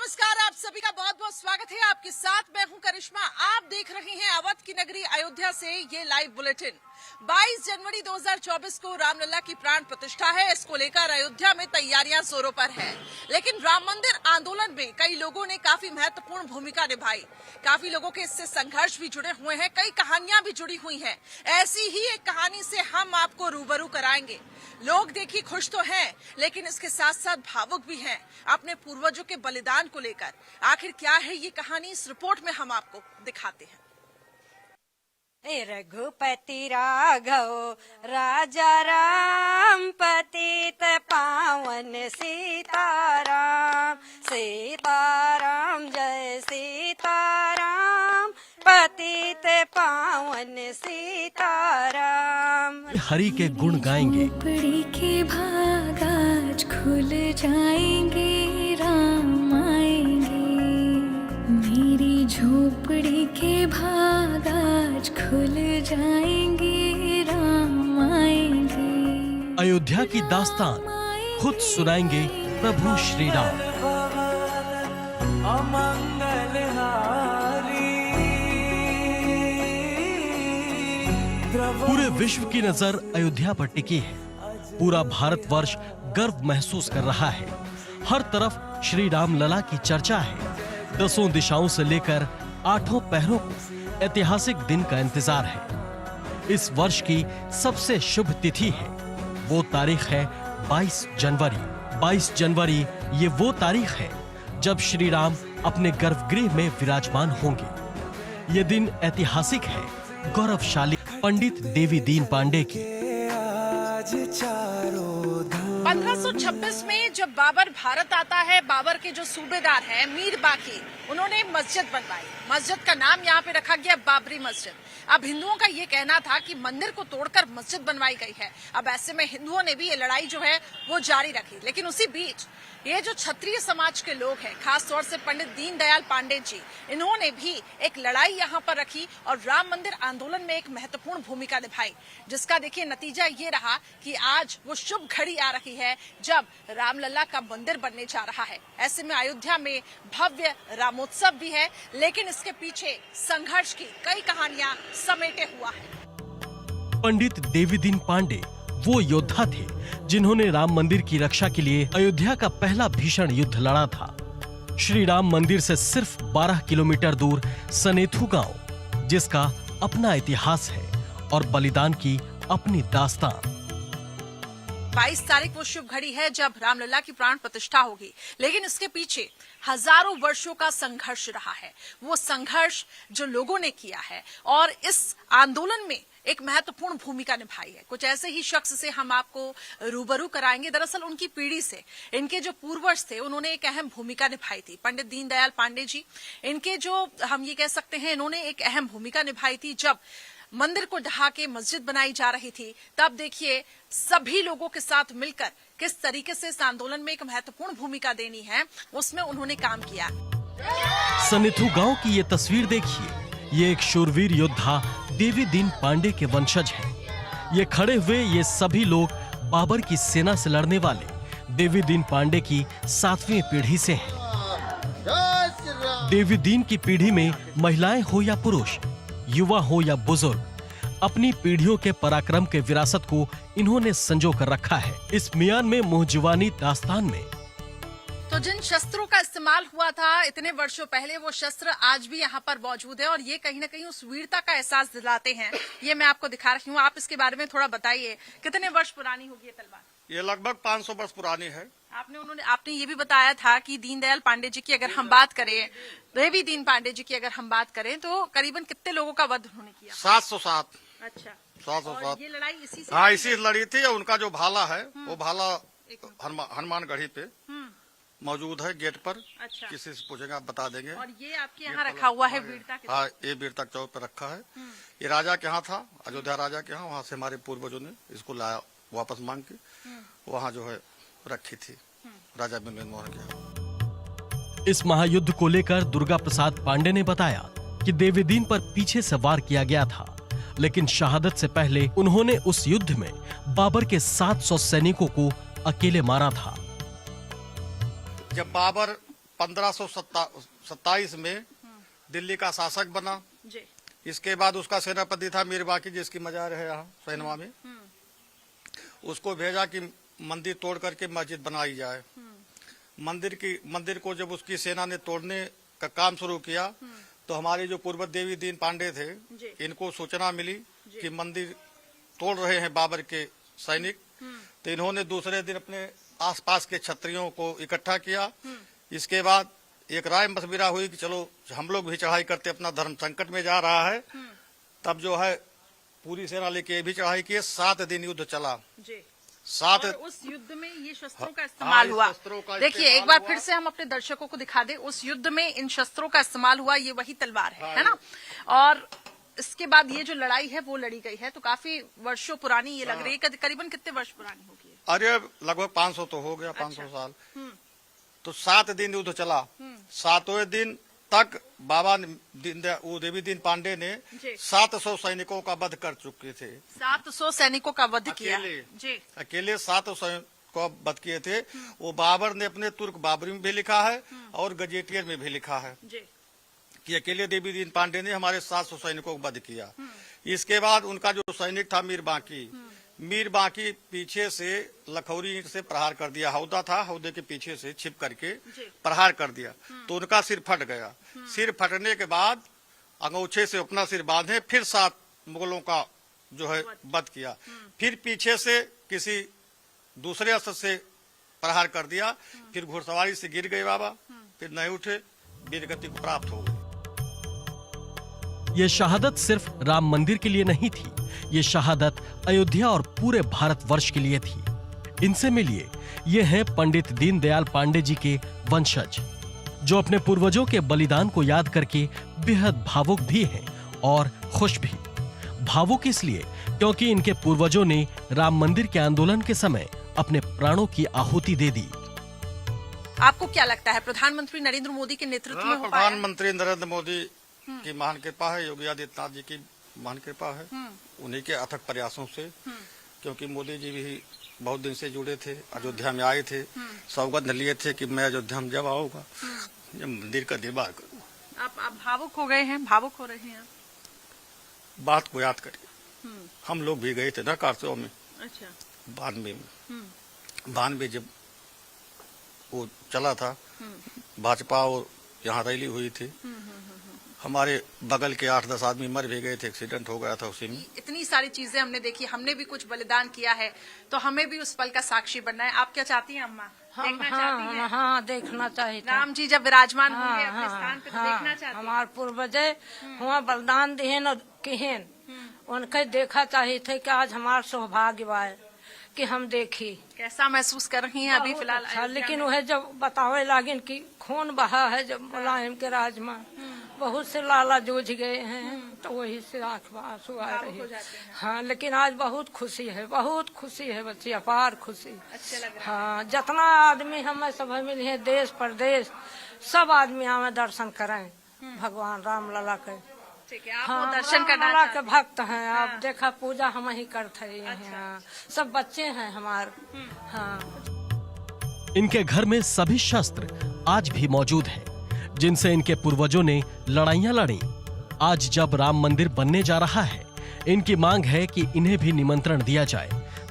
नमस्कार, आप सभी का बहुत बहुत स्वागत है। आपके साथ मैं हूं करिश्मा। आप देख रहे हैं अवध की नगरी अयोध्या से ये लाइव बुलेटिन। 22 जनवरी 2024 को रामलला की प्राण प्रतिष्ठा है। इसको लेकर अयोध्या में तैयारियां जोरों पर है। लेकिन राम मंदिर आंदोलन में कई लोगों ने काफी महत्वपूर्ण भूमिका निभाई। काफी लोगों के इससे संघर्ष भी जुड़े हुए हैं, कई कहानियां भी जुड़ी हुई हैं। ऐसी ही एक कहानी से हम आपको रूबरू कराएंगे। लोग देखिए खुश तो हैं, लेकिन इसके साथ साथ भावुक भी हैं अपने पूर्वजों के बलिदान को लेकर। आखिर क्या है ये कहानी, इस रिपोर्ट में हम आपको दिखाते हैं। रघुपति राघव राजा राम, पतित पावन सीताराम। सीताराम जय सीताराम, पतित पावन सीताराम। हरि के गुण गाएंगे, झोपड़ी के भाग आज खुल जाएंगे, राम आएंगे। मेरी झोपड़ी के भाग आज खुल जाएंगे, राम आएंगे। अयोध्या की दास्तान खुद सुनाएंगे प्रभु श्री राम। पूरे विश्व की नजर अयोध्या पर टिकी है। पूरा भारतवर्ष गर्व महसूस कर रहा है। हर तरफ श्री राम लला की चर्चा है। 10 दिशाओं से लेकर 8 पहरों को ऐतिहासिक दिन का इंतजार है। इस वर्ष की सबसे शुभ तिथि है, वो तारीख है 22 जनवरी। 22 जनवरी ये वो तारीख है जब श्री राम अपने गर्भगृह में विराजमान होंगे। ये दिन ऐतिहासिक है, गौरवशाली। पंडित देवी दीन पांडे की 1526 में जब बाबर भारत आता है, बाबर के जो सूबेदार हैं मीर बाकी, उन्होंने मस्जिद बनवाई। मस्जिद का नाम यहाँ पे रखा गया बाबरी मस्जिद। अब हिंदुओं का ये कहना था कि मंदिर को तोड़कर मस्जिद बनवाई गई है। अब ऐसे में हिंदुओं ने भी ये लड़ाई जो है वो जारी रखी। लेकिन उसी बीच ये जो क्षत्रिय समाज के लोग हैं, खास तौर से पंडित दीनदयाल पांडे जी, इन्होंने भी एक लड़ाई यहाँ पर रखी और राम मंदिर आंदोलन में एक महत्वपूर्ण भूमिका निभाई, जिसका देखिए नतीजा ये रहा कि आज वो शुभ घड़ी आ रही है जब रामलला का मंदिर बनने जा रहा है। ऐसे में अयोध्या में भव्य रामोत्सव भी है, लेकिन इसके पीछे संघर्ष की कई कहानियां समेटे हुआ है। पंडित देवी दीन पांडे वो योद्धा थे जिन्होंने राम मंदिर की रक्षा के लिए अयोध्या का पहला भीषण युद्ध लड़ा था। श्री राम मंदिर से सिर्फ 12 किलोमीटर दूर सनेथु गांव, जिसका अपना इतिहास है और बलिदान की अपनी दास्तान। 22 तारीख वो शुभ घड़ी है जब रामलला की प्राण प्रतिष्ठा होगी, लेकिन इसके पीछे हजारों वर्षों का संघर्ष रहा है। वो संघर्ष जो लोगों ने किया है और इस आंदोलन में एक महत्वपूर्ण भूमिका निभाई है। कुछ ऐसे ही शख्स से हम आपको रूबरू कराएंगे। दरअसल उनकी पीढ़ी से इनके जो पूर्वज थे, उन्होंने एक अहम भूमिका निभाई थी। पंडित दीनदयाल पांडे जी, इनके जो हम ये कह सकते हैं, इन्होंने एक अहम भूमिका निभाई थी जब मंदिर को ढहा के मस्जिद बनाई जा रही थी। तब देखिए सभी लोगों के साथ मिलकर किस तरीके से इस आंदोलन में एक महत्वपूर्ण भूमिका देनी है, उसमें उन्होंने काम किया। सनेथु गांव की ये तस्वीर देखिए। ये एक शूरवीर योद्धा देवी दीन पांडे के वंशज हैं। ये खड़े हुए ये सभी लोग बाबर की सेना से लड़ने वाले देवी दीन पांडे की 7वीं पीढ़ी से हैं। देवी दीन की पीढ़ी में महिलाएं हो या पुरुष, युवा हो या बुजुर्ग, अपनी पीढ़ियों के पराक्रम के विरासत को इन्होंने संजो कर रखा है। इस मियान में मुहजवानी दास्तान में तो जिन शस्त्रों का इस्तेमाल हुआ था इतने वर्षों पहले, वो शस्त्र आज भी यहाँ पर मौजूद है और ये कहीं ना कहीं उस वीरता का एहसास दिलाते हैं। ये मैं आपको दिखा रही हूँ, आप इसके बारे में थोड़ा बताइए, कितने वर्ष पुरानी होगी ये तलवार? ये लगभग 500 वर्ष पुरानी है। आपने ये भी बताया था कि दीनदयाल पांडे जी की अगर हम बात करें, देवी दीन पांडे जी की अगर हम बात करें, तो करीबन कितने लोगों का वध उन्होंने किया? 707। अच्छा, 707। ये लड़ाई इसी से? हाँ, इसी लड़ी थी। उनका जो भाला है वो भाला हनुमानगढ़ी पे मौजूद है, गेट पर। अच्छा। किसी से पूछेंगे आप बता देंगे। और ये आपके यहाँ रखा हुआ है वीरता के? हाँ, ये वीरता चौक पे रखा है। ये राजा के यहाँ था, अयोध्या राजा के यहाँ। वहाँ से हमारे पूर्वजों ने इसको लाया वापस मांग के, वहाँ जो है रखी थी राजा बिमलेंद्र मोहन के यहाँ। इस महायुद्ध को लेकर दुर्गा प्रसाद पांडे ने बताया कि देवी दीन पर पीछे से वार किया गया था, लेकिन शहादत से पहले उन्होंने उस युद्ध में बाबर के 700 सैनिकों को अकेले मारा था। जब बाबर 1527 में दिल्ली का शासक बना। जी। इसके बाद उसका सेनापति था मीर बाकी, जिसकी मजार है यहाँ सैनवा में। उसको भेजा कि मंदिर तोड़ करके मस्जिद बनाई जाए। मंदिर को जब उसकी सेना ने तोड़ने का काम शुरू किया तो हमारे जो पूर्व देवी दीन पांडे थे, इनको सूचना मिली कि मंदिर तोड़ रहे हैं बाबर के सैनिक। तो इन्होंने दूसरे दिन अपने आसपास के क्षत्रियों को इकट्ठा किया। इसके बाद एक राय मशविरा हुई कि चलो हम लोग भी चढ़ाई करते, अपना धर्म संकट में जा रहा है। तब जो है पूरी सेना लेके भी चढ़ाई की। 7 दिन युद्ध चला। जी। 7 और उस युद्ध में ये शस्त्रों का इस्तेमाल हुआ। देखिए एक बार फिर से हम अपने दर्शकों को दिखा दें, उस युद्ध में इन शस्त्रों का इस्तेमाल हुआ। ये वही तलवार है ना? और इसके बाद ये जो लड़ाई है वो लड़ी गई है, तो काफी वर्षों पुरानी ये लग रही है। करीबन कितने वर्ष पुरानी होगी? अरे लगभग 500 तो हो गया। 500 साल। तो 7 दिन युद्ध चला। 7वें दिन तक बाबा वो देवी दीन पांडे ने 700 सैनिकों का वध कर चुके थे। 700 सैनिकों का वध किया। जी। अकेले 700 सैनिकों का वध किए थे। वो बाबर ने अपने तुर्क बाबरी में भी लिखा है और गजेटियर में भी लिखा है कि अकेले देवी दीन पांडे ने हमारे 700 सैनिकों को वध किया। इसके बाद उनका जो सैनिक था मीर बाकी पीछे से लखौरी ईंट से प्रहार कर दिया। हौदा था, हौदे के पीछे से छिप करके प्रहार कर दिया तो उनका सिर फट गया। सिर फटने के बाद अंगूछे से अपना सिर बांधे, फिर 7 मुगलों का जो है वध किया। फिर पीछे से किसी दूसरे अस्त्र से प्रहार कर दिया। फिर घुड़सवारी से गिर गए बाबा, फिर नहीं उठे, वीरगति को प्राप्त हो गए। ये शहादत सिर्फ राम मंदिर के लिए नहीं थी, ये शहादत अयोध्या और पूरे भारतवर्ष के लिए थी। इनसे मिलिए, ये हैं पंडित दीनदयाल पांडे जी के वंशज, जो अपने पूर्वजों के बलिदान को याद करके बेहद भावुक भी हैं और खुश भी। भावुक इसलिए क्योंकि इनके पूर्वजों ने राम मंदिर के आंदोलन के समय अपने प्राणों की आहुति दे दी। आपको क्या लगता है प्रधानमंत्री नरेंद्र मोदी के नेतृत्व में हो पाया? प्रधानमंत्री नरेंद्र मोदी की महान कृपा है, योगी आदित्यनाथ जी की महान कृपा है, उन्हीं के अथक प्रयासों से। क्योंकि मोदी जी भी बहुत दिन से जुड़े थे, अयोध्या में आए थे, सौगंध लिए थे कि मैं अयोध्या में जब आऊंगा जब मंदिर का निर्माण करूंगा। आप भावुक हो गए हैं, भावुक हो रहे हैं। बात को याद करिए, हम लोग भी गए थे ना कारसो में। अच्छा। 92 जब वो चला था, भाजपा और यहाँ रैली हुई थी। हमारे बगल के 8-10 आदमी मर भी गए थे, एक्सीडेंट हो गया था उसी में। इतनी सारी चीजें हमने देखी, हमने भी कुछ बलिदान किया है, तो हमें भी उस पल का साक्षी बनना है। आप क्या चाहती हैं अम्मा? देखना चाहती हैं? हाँ, देखना चाहिए। राम जी जब विराजमान होंगे अपने स्थान पे, तो देखना चाहती हैं? हमारे पूर्वजे हुआ बलिदान दिहन और किहन, उनके देखा चाहिए थे कि आज हमारा सौभाग्य बा कि हम देखी। कैसा महसूस कर रही हैं अभी फिलहाल? अच्छा, लेकिन वह जब बतावे लागिन कि खून बहा है जब मुलायम के राज में, बहुत से लाला जूझ गए हैं, तो वही से आंख में आंसू आ रहे हैं। हाँ, लेकिन आज बहुत खुशी है, बहुत खुशी है बच्ची, अपार खुशी। अच्छा लग रहा है। हाँ, जितना आदमी हमें सब मिले हैं, देश प्रदेश सब आदमी हमें दर्शन करें भगवान राम लला के। ठीक है, आप हाँ, दर्शन करना लला के चाहते भक्त हैं। आप देखा पूजा हम ही करते हैं। अच्छा। हाँ, सब बच्चे हैं हमारे। हाँ, इनके घर में सभी शस्त्र आज भी मौजूद हैं, जिनसे इनके पूर्वजों ने लड़ाइयां लड़ी। आज जब राम मंदिर बनने जा रहा है, इनकी मांग है कि इन्हें भी निमंत्रण दिया जाए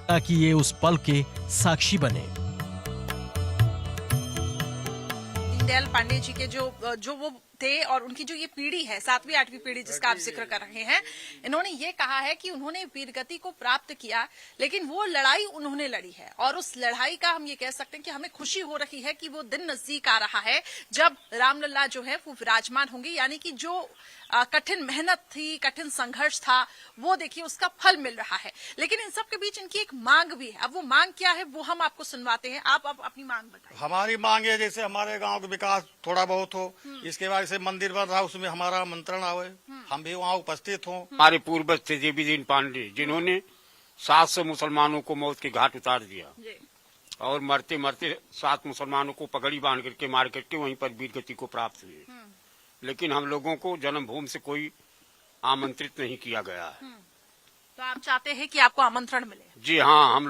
ताकि ये उस पल के साक्षी बने। दीनदयाल पांडे जी के जो वो थे और उनकी जो ये पीढ़ी है, 7वीं 8वीं पीढ़ी जिसका आप जिक्र कर रहे हैं, इन्होंने ये कहा है कि उन्होंने वीरगति को प्राप्त किया, लेकिन वो लड़ाई उन्होंने लड़ी है और उस लड़ाई का हम ये कह सकते हैं कि हमें खुशी हो रही है कि वो दिन नजदीक आ रहा है जब रामलला जो है वो विराजमान होंगे। यानी कि जो कठिन मेहनत थी, कठिन संघर्ष था, वो देखिए उसका फल मिल रहा है। लेकिन इन सब के बीच इनकी एक मांग भी है। अब वो मांग क्या है वो हम आपको सुनवाते हैं। आप अपनी मांग बताइए। हमारी मांग है जैसे हमारे गांव का विकास थोड़ा बहुत हो, इसके बाद से मंदिर बन रहा उसमें हमारा आमंत्रण आवे, हम भी वहाँ उपस्थित हों। हमारे पूर्वज थे देवी दीन पांडे, जिन्होंने 700 मुसलमानों को मौत के घाट उतार दिया और मरते मरते 7 मुसलमानों को पगड़ी बांध करके मार करके वहीं पर वीरगति को प्राप्त हुए। लेकिन हम लोगों को जन्मभूमि से कोई आमंत्रित नहीं किया गया है। तो आप चाहते हैं कि आपको आमंत्रण मिले? जी हाँ, हम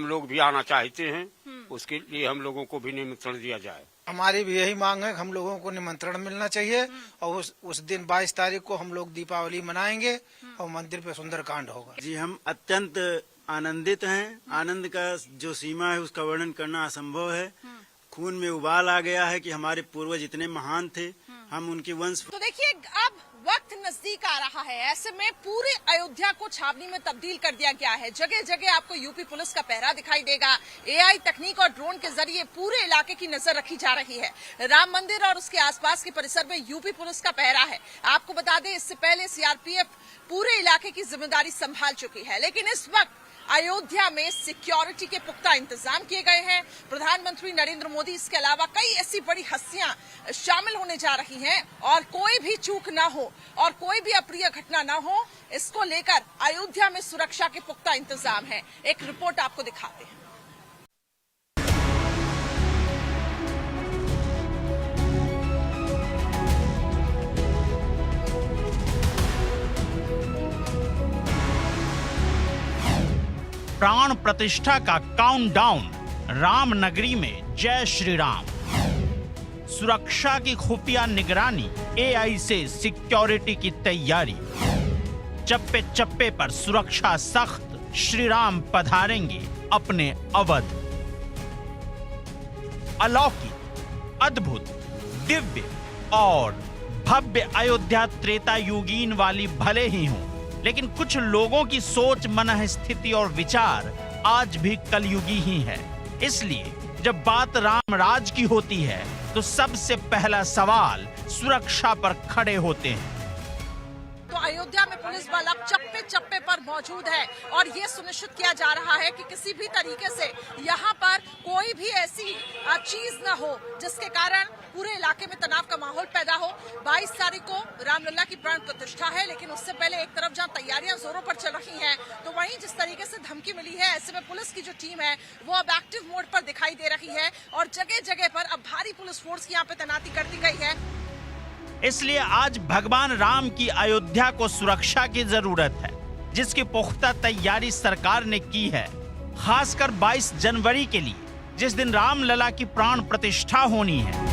लोग भी आना चाहते हैं, उसके लिए हम लोगों को भी निमंत्रण दिया जाए। हमारी भी यही मांग है कि हम लोगों को निमंत्रण मिलना चाहिए और उस दिन 22 तारीख को हम लोग दीपावली मनाएंगे और मंदिर पे सुंदरकांड होगा। जी हम अत्यंत आनंदित हैं। आनंद का जो सीमा है उसका वर्णन करना असंभव है। खून में उबाल आ गया है कि हमारे पूर्वज इतने महान थे, हम उनके वंश। तो देखिए अब वक्त नजदीक आ रहा है, ऐसे में पूरे अयोध्या को छावनी में तब्दील कर दिया गया है। जगह जगह आपको यूपी पुलिस का पहरा दिखाई देगा। एआई तकनीक और ड्रोन के जरिए पूरे इलाके की नजर रखी जा रही है। राम मंदिर और उसके आसपास के परिसर में यूपी पुलिस का पहरा है। आपको बता दें इससे पहले सीआरपीएफ पूरे इलाके की जिम्मेदारी संभाल चुकी है, लेकिन इस वक्त अयोध्या में सिक्योरिटी के पुख्ता इंतजाम किए गए हैं। प्रधानमंत्री नरेंद्र मोदी इसके अलावा कई ऐसी बड़ी हस्तियां शामिल होने जा रही हैं और कोई भी चूक ना हो और कोई भी अप्रिय घटना ना हो, इसको लेकर अयोध्या में सुरक्षा के पुख्ता इंतजाम है। एक रिपोर्ट आपको दिखाते हैं। प्राण प्रतिष्ठा का काउंटडाउन, राम नगरी में जय श्री राम। सुरक्षा की खुफिया निगरानी, एआई से सिक्योरिटी की तैयारी। चप्पे चप्पे पर सुरक्षा सख्त, श्री राम पधारेंगे अपने अवध। अलौकिक, अद्भुत, दिव्य और भव्य अयोध्या त्रेता युगीन वाली भले ही हों, लेकिन कुछ लोगों की सोच, मन स्थिति और विचार आज भी कलयुगी ही है। इसलिए जब बात राम राज की होती है तो सबसे पहला सवाल सुरक्षा पर खड़े होते हैं। तो अयोध्या में पुलिस बल अब चप्पे चप्पे पर मौजूद है और ये सुनिश्चित किया जा रहा है कि किसी भी तरीके से यहाँ पर कोई भी ऐसी चीज न हो जिसके कारण पूरे इलाके में तनाव का माहौल पैदा हो। 22 तारीख को रामलला की प्राण प्रतिष्ठा है, लेकिन उससे पहले एक तरफ जहाँ तैयारियां जोरों पर चल रही हैं, तो वहीं जिस तरीके से धमकी मिली है, ऐसे में पुलिस की जो टीम है वो अब एक्टिव मोड पर दिखाई दे रही है और जगह जगह पर अब भारी पुलिस फोर्स की यहाँ पे तैनाती कर दी गई है। इसलिए आज भगवान राम की अयोध्या को सुरक्षा की जरूरत है, जिसकी पुख्ता तैयारी सरकार ने की है। खासकर 22 जनवरी के लिए, जिस दिन रामलला की प्राण प्रतिष्ठा होनी है।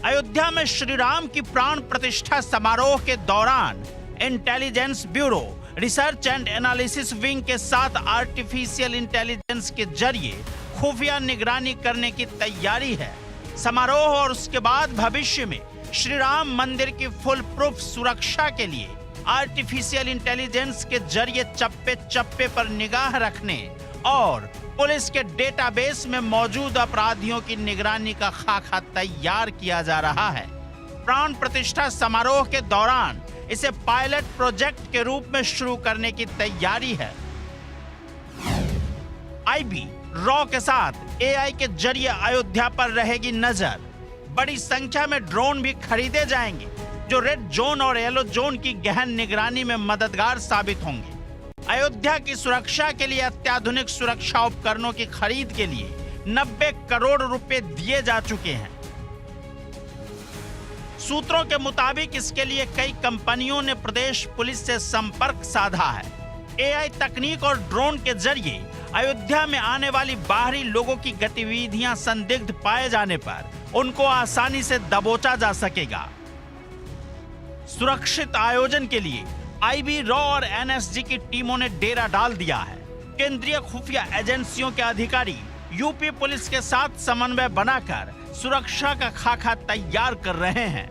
अयोध्या में श्री राम की प्राण प्रतिष्ठा समारोह के दौरान intelligence bureau, research and analysis wing के साथ आर्टिफिशियल इंटेलिजेंस के जरिए खुफिया निगरानी करने की तैयारी है। समारोह और उसके बाद भविष्य में श्री राम मंदिर की फुल प्रूफ सुरक्षा के लिए आर्टिफिशियल इंटेलिजेंस के जरिए चप्पे चप्पे पर निगाह रखने और पुलिस के डेटाबेस में मौजूद अपराधियों की निगरानी का खाका तैयार किया जा रहा है। प्राण प्रतिष्ठा समारोह के दौरान इसे पायलट प्रोजेक्ट के रूप में शुरू करने की तैयारी है। आईबी रॉ के साथ एआई के जरिए अयोध्या पर रहेगी नजर। बड़ी संख्या में ड्रोन भी खरीदे जाएंगे जो रेड जोन और येलो जोन की गहन निगरानी में मददगार साबित होंगे। अयोध्या की सुरक्षा के लिए अत्याधुनिक सुरक्षा उपकरणों की खरीद के लिए 90 करोड़ रुपए दिए जा चुके हैं। सूत्रों के मुताबिक इसके लिए कई कंपनियों ने प्रदेश पुलिस से संपर्क साधा है। एआई तकनीक और ड्रोन के जरिए अयोध्या में आने वाली बाहरी लोगों की गतिविधियां संदिग्ध पाए जाने पर उनको आसानी से दबोचा जा सकेगा। सुरक्षित आयोजन के लिए आईबी रॉ और एनएसजी की टीमों ने डेरा डाल दिया है। केंद्रीय खुफिया एजेंसियों के अधिकारी यूपी पुलिस के साथ समन्वय बनाकर सुरक्षा का खाका तैयार कर रहे हैं।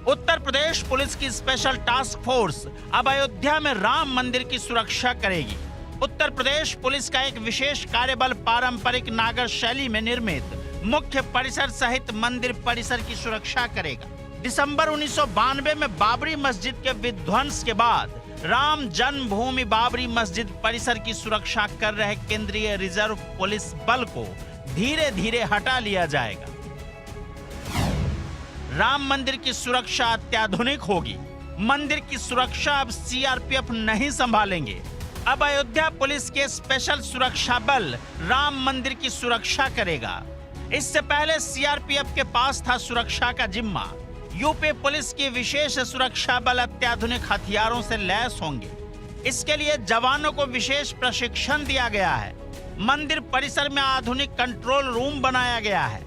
उत्तर प्रदेश पुलिस की स्पेशल टास्क फोर्स अब अयोध्या में राम मंदिर की सुरक्षा करेगी। उत्तर प्रदेश पुलिस का एक विशेष कार्यबल पारंपरिक नागर शैली में निर्मित मुख्य परिसर सहित मंदिर परिसर की सुरक्षा करेगा। दिसंबर 1992 में बाबरी मस्जिद के विध्वंस के बाद राम जन्मभूमि बाबरी मस्जिद परिसर की सुरक्षा कर रहे केंद्रीय रिजर्व पुलिस बल को धीरे धीरे हटा लिया जाएगा। राम मंदिर की सुरक्षा अत्याधुनिक होगी। मंदिर की सुरक्षा अब सीआरपीएफ नहीं संभालेंगे। अब अयोध्या पुलिस के स्पेशल सुरक्षा बल राम मंदिर की सुरक्षा करेगा। इससे पहले सीआरपीएफ के पास था सुरक्षा का जिम्मा। यूपी पुलिस की विशेष सुरक्षा बल अत्याधुनिक हथियारों से लैस होंगे। इसके लिए जवानों को विशेष प्रशिक्षण दिया गया है। मंदिर परिसर में आधुनिक कंट्रोल रूम बनाया गया है।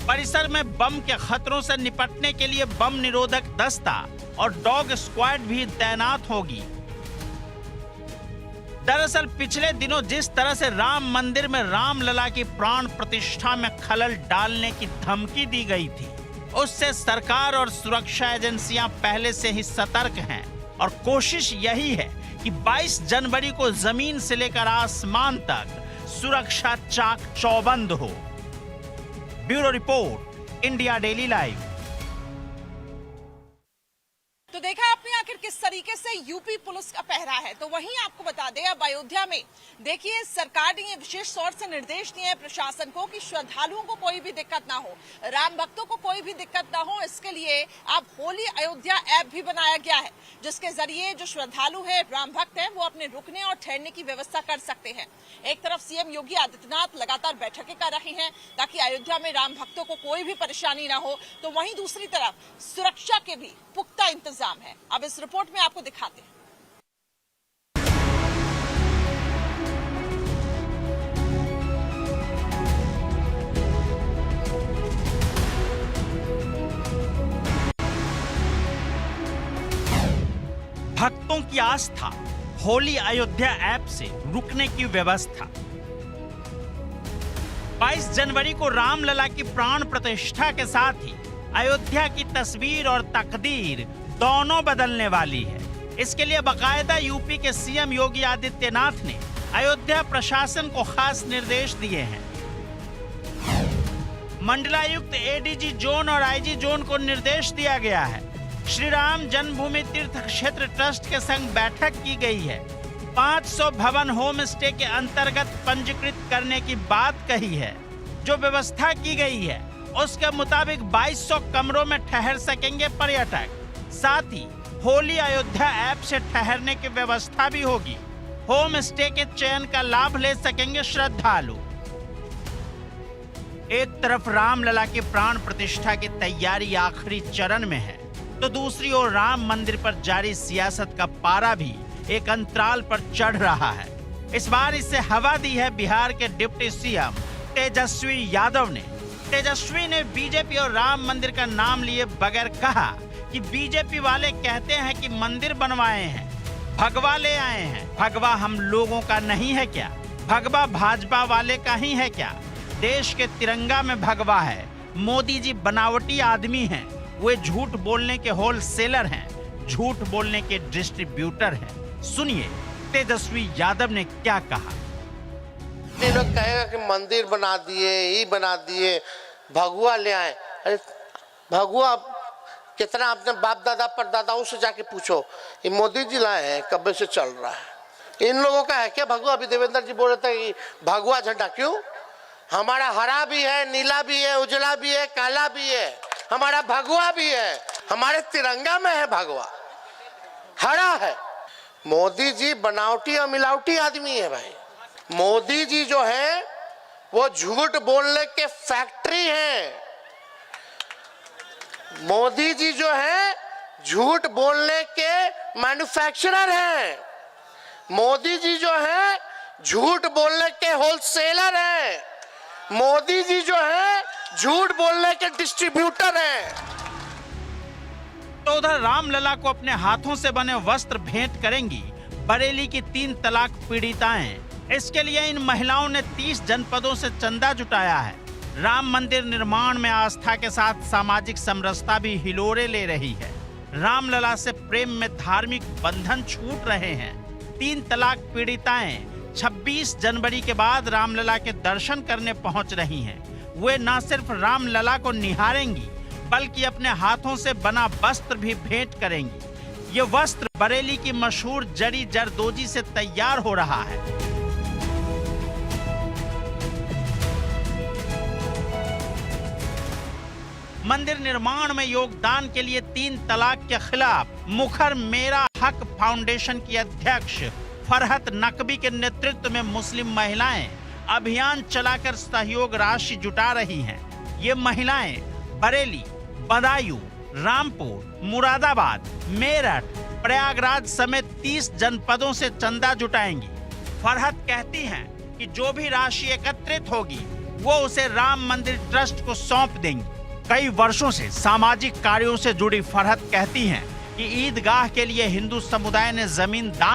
परिसर में बम के खतरों से निपटने के लिए बम निरोधक दस्ता और डॉग स्क्वाड भी तैनात होगी। दरअसल पिछले दिनों जिस तरह से राम मंदिर में रामलला की प्राण प्रतिष्ठा में खलल डालने की धमकी दी गई थी, उससे सरकार और सुरक्षा एजेंसियां पहले से ही सतर्क हैं और कोशिश यही है कि 22 जनवरी को जमीन से लेकर आसमान तक सुरक्षा चाक चौबंद हो। Bureau report, India daily live. तो देखा आपने आखिर किस तरीके से यूपी पुलिस का पहरा है। तो वहीं आपको बता दें, अब अयोध्या में देखिए सरकार ने ये विशेष तौर से निर्देश दिए हैं प्रशासन को कि श्रद्धालुओं को कोई भी दिक्कत ना हो, राम भक्तों को कोई भी दिक्कत ना हो। इसके लिए अब होली अयोध्या ऐप भी बनाया गया है, जिसके जरिए जो श्रद्धालु है, राम भक्त है, वो अपने रुकने और ठहरने की व्यवस्था कर सकते हैं। एक तरफ सीएम योगी आदित्यनाथ लगातार बैठकें कर रहे हैं ताकि अयोध्या में राम भक्तों को कोई भी परेशानी ना हो, तो वहीं दूसरी तरफ सुरक्षा के भी पुख्ता इंतजाम है। अब इस रिपोर्ट में आपको दिखाते हैं। भक्तों की आस्था, होली अयोध्या ऐप से रुकने की व्यवस्था। 22 जनवरी को रामलला की प्राण प्रतिष्ठा के साथ ही अयोध्या की तस्वीर और तकदीर दोनों बदलने वाली है। इसके लिए बाकायदा यूपी के सीएम योगी आदित्यनाथ ने अयोध्या प्रशासन को खास निर्देश दिए हैं। मंडलायुक्त एडीजी जोन और आईजी जोन को निर्देश दिया गया है। श्री राम जन्मभूमि तीर्थ क्षेत्र ट्रस्ट के संग बैठक की गई है। 500 भवन होम स्टे के अंतर्गत पंजीकृत करने की बात कही है। जो व्यवस्था की गई है उसके मुताबिक 2200 कमरों में ठहर सकेंगे पर्यटक। साथ ही होली अयोध्या ऐप से ठहरने की व्यवस्था भी होगी। होम स्टे के चयन का लाभ ले सकेंगे श्रद्धालु। एक तरफ रामलला की प्राण प्रतिष्ठा की तैयारी आखिरी चरण में है, तो दूसरी ओर राम मंदिर पर जारी सियासत का पारा भी एक अंतराल पर चढ़ रहा है। इस बार इससे हवा दी है बिहार के डिप्टी सीएम तेजस्वी यादव ने। तेजस्वी ने बीजेपी और राम मंदिर का नाम लिए बगैर कहा कि बीजेपी वाले कहते हैं कि मंदिर बनवाए हैं, भगवा ले आए हैं। भगवा हम लोगों का नहीं है क्या? भगवा भाजपा वाले का ही है क्या? देश के तिरंगा में भगवा है। मोदी जी बनावटी आदमी हैं। वे झूठ बोलने के होलसेलर हैं, झूठ बोलने के डिस्ट्रीब्यूटर हैं। सुनिए तेजस्वी यादव ने क्या कहा। ये लोग कहेगा कि मंदिर बना दिए, ये बना दिए, भगवा ले आए। अरे भगवा कितना अपने बाप दादा परदादाओं से जाके पूछो, ये मोदी जी लाए हैं, कब से चल रहा है। इन लोगों का है क्या भगवा? अभी देवेंद्र जी बोल रहे थे कि भगवा झंडा क्यों? हमारा हरा भी है, नीला भी है, उजला भी है, काला भी है, हमारा भगवा भी है। हमारे तिरंगा में है भगवा, हरा है। मोदी जी बनावटी और मिलावटी आदमी है भाई। मोदी जी जो है वो झूठ बोलने के फैक्ट्री हैं। मोदी जी जो है झूठ बोलने के मैन्युफैक्चरर हैं। मोदी जी जो है झूठ बोलने के होलसेलर हैं। मोदी जी जो है झूठ बोलने के डिस्ट्रीब्यूटर हैं। तो उधर रामलला को अपने हाथों से बने वस्त्र भेंट करेंगी बरेली की 3 तलाक पीड़िताएं। इसके लिए इन महिलाओं ने 30 जनपदों से चंदा जुटाया है। राम मंदिर निर्माण में आस्था के साथ सामाजिक समरसता भी हिलोरे ले रही है। रामलला से प्रेम में धार्मिक बंधन छूट रहे हैं। 3 तलाक पीड़िताएं 26 जनवरी के बाद रामलला के दर्शन करने पहुंच रही हैं। वे न सिर्फ रामलला को निहारेंगी बल्कि अपने हाथों से बना वस्त्र भी भेंट करेंगी। ये वस्त्र बरेली की मशहूर जरी जरदोजी से तैयार हो रहा है। मंदिर निर्माण में योगदान के लिए 3 तलाक के खिलाफ मुखर मेरा हक फाउंडेशन की अध्यक्ष फरहत नकवी के नेतृत्व में मुस्लिम महिलाएं अभियान चलाकर सहयोग राशि जुटा रही हैं। ये महिलाएं बरेली, बदायूं, रामपुर, मुरादाबाद, मेरठ, प्रयागराज समेत 30 जनपदों से चंदा जुटाएंगी। फरहत कहती हैं कि जो भी राशि एकत्रित होगी वो उसे राम मंदिर ट्रस्ट को सौंप देंगी। कई वर्षों से सामाजिक कार्यों से जुड़ी फरहत कहती हैं कि ईदगाह के लिए हिंदू समुदाय ने जमीन दान